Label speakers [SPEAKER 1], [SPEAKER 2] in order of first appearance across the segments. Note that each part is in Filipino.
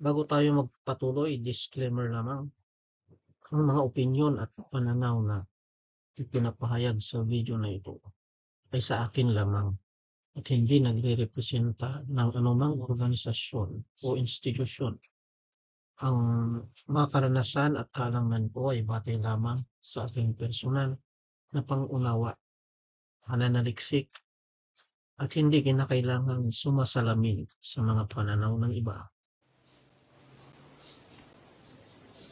[SPEAKER 1] Bago tayo magpatuloy, disclaimer lamang. Ang mga opinyon at pananaw na ipinapahayag sa video na ito ay sa akin lamang at hindi nagre-representa ng anumang organisasyon o institusyon. Ang mga karanasan at kaalaman ko ay batay lamang sa aking personal na pangunawa, pananaliksik, at hindi kinakailangang sumasalamin sa mga pananaw ng iba.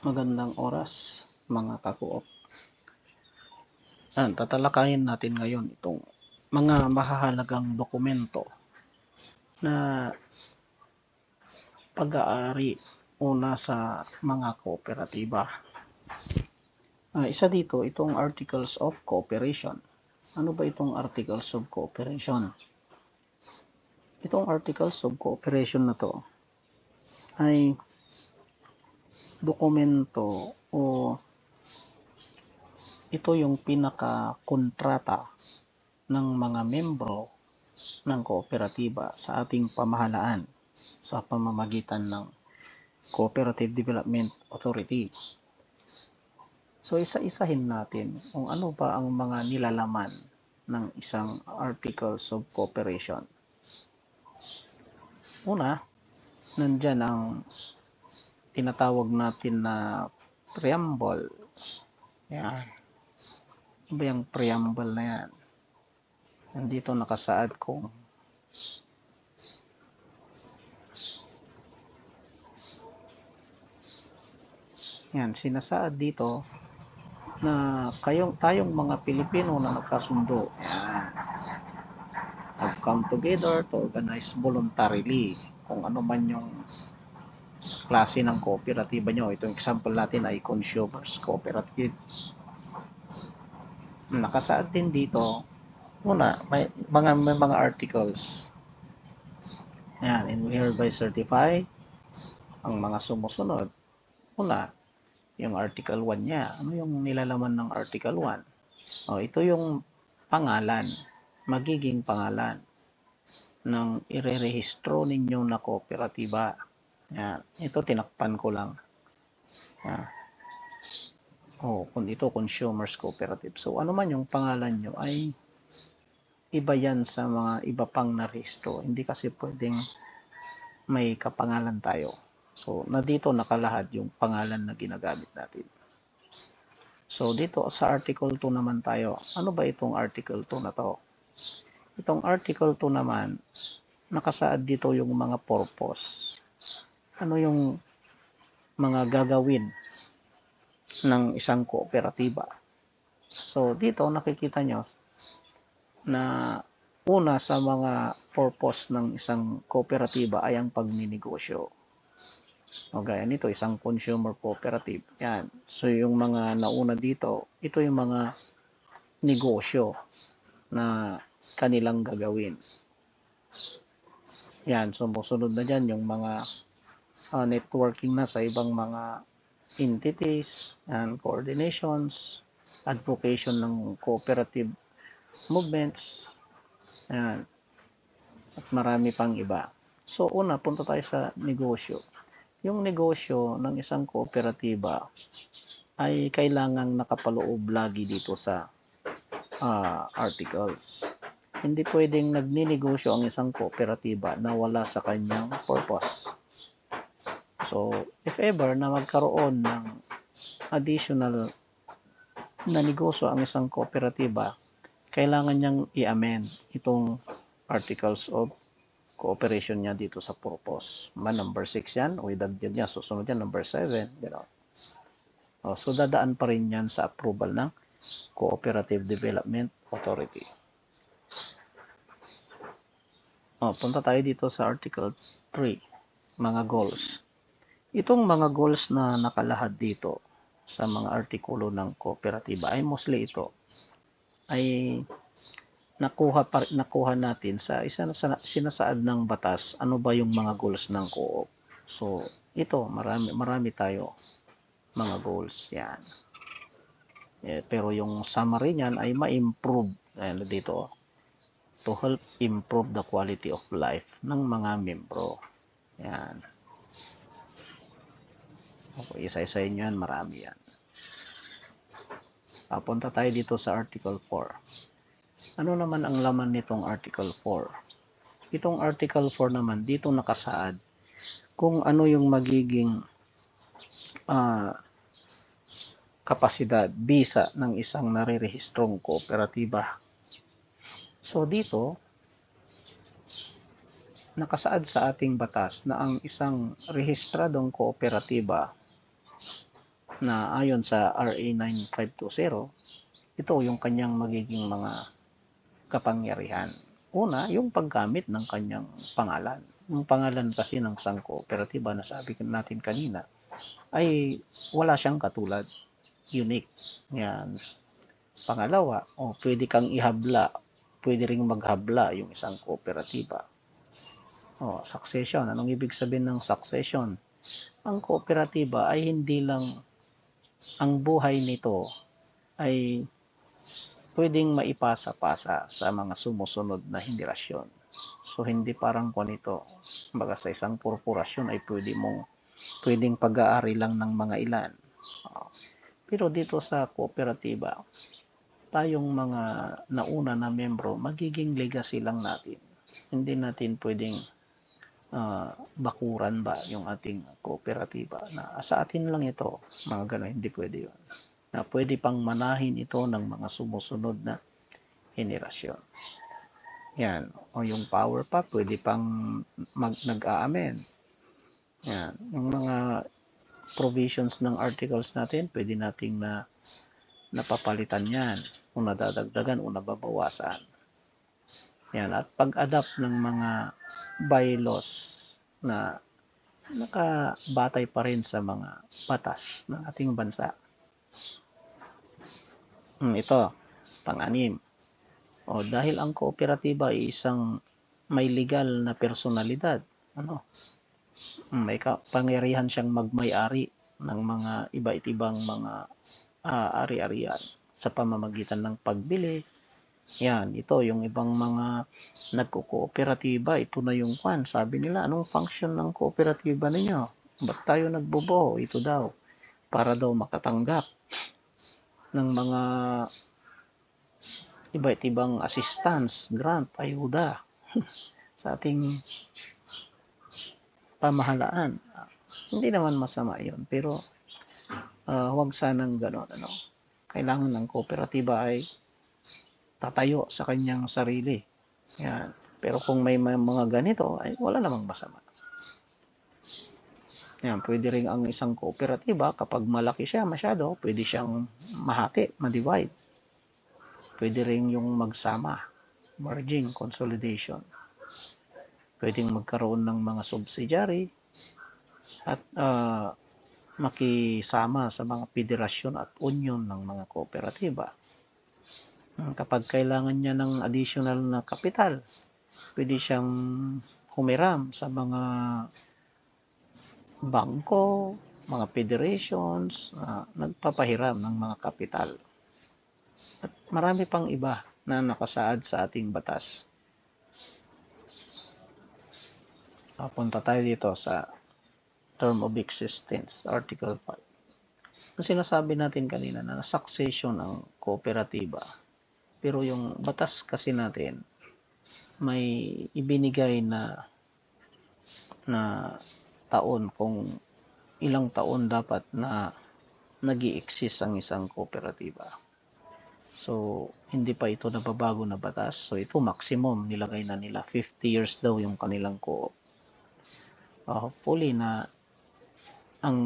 [SPEAKER 2] Magandang oras, mga kakuop. Tatalakayin natin ngayon itong mga mahahalagang dokumento na pag-aari una sa mga kooperatiba. Isa dito, itong Articles of Cooperation. Ano ba itong Articles of Cooperation? Itong Articles of Cooperation na to ay dokumento o ito yung pinaka-kontrata ng mga membro ng kooperatiba sa ating pamahalaan sa pamamagitan ng Cooperative Development Authority. So isa-isahin natin kung ano ba ang mga nilalaman ng isang Articles of Cooperation. Una, nandyan ang tinatawag natin na preamble. Yan. Ano ba yung preamble na yan? Nandito nakasaad kung yan, sinasaad dito na tayong mga Pilipino na nagkasundo, yan, have come together to organize voluntarily kung ano man yung klase ng kooperatiba nyo. Itong example natin ay Consumers Cooperative. Nakasaad din dito, una, may mga articles. Yan, and we hereby certify ang mga sumusunod. Una, yung Article 1 niya. Ano yung nilalaman ng Article 1? Ito yung pangalan, magiging pangalan ng irerehistro ninyo na kooperatiba. Yan. Ito tinakpan ko lang. Yan. Kung ito Consumers Cooperative. So ano man yung pangalan nyo ay iba yan sa mga iba pang narehistro. Hindi kasi pwedeng may kapangalan tayo. So na dito nakalahad yung pangalan na ginagamit natin. So dito sa Article 2 naman tayo. Ano ba itong Article 2 na to? Itong Article 2 naman, nakasaad dito yung mga purpose. Ano yung mga gagawin ng isang kooperatiba. So dito nakikita nyo na una sa mga purpose ng isang kooperatiba ay ang pagninegosyo. Gaya nito, isang consumer cooperative. Yan. So yung mga nauna dito, ito yung mga negosyo na kanilang gagawin. Yan, sumusunod na dyan yung mga networking na sa ibang mga entities and coordinations, advocation ng cooperative movements, yan, at marami pang iba. So una, punta tayo sa negosyo. Yung negosyo ng isang kooperatiba ay kailangang nakapaloob lagi dito sa articles. Hindi pwedeng nagninegosyo ang isang kooperatiba na wala sa kanyang purpose. So, if ever na magkaroon ng additional na negosyo ang isang kooperatiba, kailangan niyang i-amend itong Articles of Cooperation niya dito sa purpose. Number 6 yan, o idagdag niya, susunod yan, number 7. So, dadaan pa rin yan sa approval ng Cooperative Development Authority. Punta tayo dito sa Article 3, mga goals. Itong mga goals na nakalahad dito sa mga artikulo ng kooperatiba ay mostly ito ay nakuha natin sa isa na sinasaad ng batas. Ano ba yung mga goals ng co-op? So ito, marami tayo mga goals yan. Pero yung summary niyan ay ma-improve dito, to help improve the quality of life ng mga membro. Yan. Okay, isa-isahin nyo yan, marami yan. Punta tayo dito sa Article 4. Ano naman ang laman nitong Article 4? Itong Article 4 naman, dito nakasaad kung ano yung magiging kapasidad, bisa ng isang nare-rehistrong kooperatiba. So dito, nakasaad sa ating batas na ang isang rehistradong kooperatiba na ayon sa RA 9520, ito yung kanyang magiging mga kapangyarihan. Una, yung paggamit ng kanyang pangalan. Yung pangalan kasi ng isang kooperatiba na sabi natin kanina ay wala siyang katulad. Unique. Yan. Pangalawa, pwede kang ihabla. Pwede ring maghabla yung isang kooperatiba. Succession. Anong ibig sabihin ng succession? Ang kooperatiba ay hindi lang ang buhay nito ay pwedeng maipasa-pasa sa mga sumusunod na henerasyon. So, hindi parang nito. Baga sa isang korporasyon ay pwedeng pag-aari lang ng mga ilan. Pero dito sa kooperatiba, tayong mga nauna na membro, magiging legacy lang natin. Hindi natin pwedeng bakuran ba yung ating kooperatiba na sa atin lang ito, mga gano'n, hindi pwede yun. Na pwede pang manahin ito ng mga sumusunod na henerasyon. Yan. O yung power pa, pwede pang nag-aamen. Yan. Yung mga provisions ng articles natin, pwede nating napapalitan yan. O nadadagdagan o nababawasan. Yan. At pag-adapt ng mga bylaws na nakabatay pa rin sa mga batas ng ating bansa. Ito, pang-anim. Dahil ang kooperatiba ay isang may legal na personalidad, may kapangyarihan siyang magmay-ari ng mga iba't ibang mga ari-arian sa pamamagitan ng pagbili. Yan, ito yung ibang mga nagko-kooperatiba, ito na yung sabi nila, anong function ng kooperatiba ninyo? Ba't tayo nagbubuo? Ito daw, para daw makatanggap ng mga iba't ibang assistance, grant, ayuda sa ating pamahalaan. Hindi naman masama yun, pero huwag sanang gano'n. Kailangan ng kooperatiba ay tatayo sa kanyang sarili. Yan. Pero kung may mga ganito, ay wala namang masama. Yan, pwede rin ang isang kooperatiba, kapag malaki siya masyado, pwede siyang mahati, ma-divide. Pwede rin yung magsama, merging, consolidation. Pwedeng magkaroon ng mga subsidiary at makisama sa mga federasyon at union ng mga kooperatiba. Kapag kailangan niya ng additional na kapital, pwede siyang humiram sa mga bangko, mga federations, nagpapahiram ng mga kapital. At marami pang iba na nakasaad sa ating batas. Punta tayo dito sa term of existence, Article 5. Kasi sinasabi natin kanina na succession ang kooperatiba. Pero yung batas kasi natin, may ibinigay na taon kung ilang taon dapat na nag-i-exist ang isang kooperatiba. So, hindi pa ito nababago na batas. So, ito maximum nilagay na nila. 50 years daw yung kanilang co-op. Hopefully na ang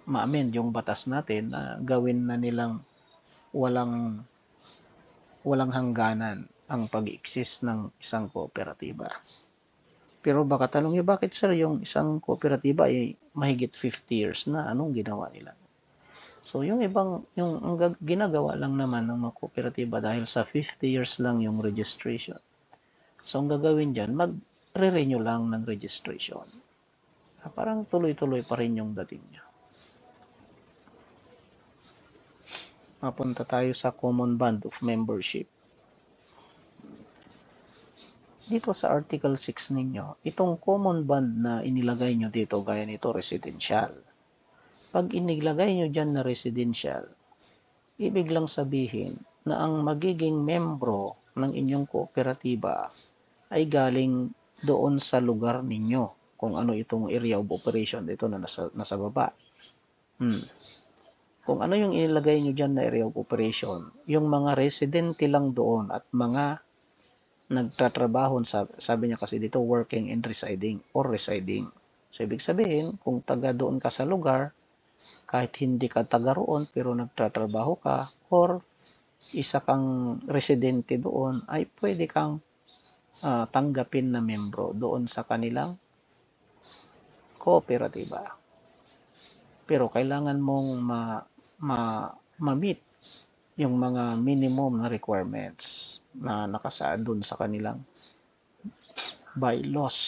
[SPEAKER 2] ma-amend yung batas natin na gawin na nilang walang hangganan ang pag-exist ng isang kooperatiba. Pero baka tanong niyo, bakit sir yung isang kooperatiba ay mahigit 50 years na, anong ginawa nila? So yung ang ginagawa lang naman ng mga kooperatiba dahil sa 50 years lang yung registration. So ang gagawin dyan, mag-re-renew lang ng registration. Parang tuloy-tuloy pa rin yung dating niya. Mapunta tayo sa common bond of membership. Dito sa Article 6 ninyo, itong common bond na inilagay nyo dito, gaya nito, residential. Pag inilagay nyo dyan na residential, ibig lang sabihin na ang magiging membro ng inyong kooperatiba ay galing doon sa lugar ninyo, kung ano itong area of operation dito na nasa baba. Kung ano yung inilagay nyo dyan na area of operation, yung mga residente lang doon at mga nagtatrabaho, sabi niya kasi dito, working and residing or residing. So, ibig sabihin, kung taga doon ka sa lugar, kahit hindi ka taga roon, pero nagtatrabaho ka, or isa kang residente doon, ay pwede kang tanggapin na membro doon sa kanilang kooperatiba. Pero kailangan mong ma-meet yung mga minimum na requirements na nakasaad dun sa kanilang bylaws.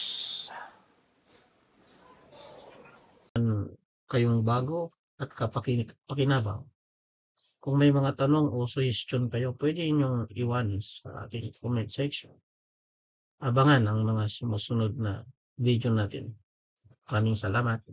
[SPEAKER 1] Kayong bago at kapakinabang. Kung may mga tanong o suggestion kayo, pwede inyong iwan sa ating comment section. Abangan ang mga sumusunod na video natin. Maraming salamat.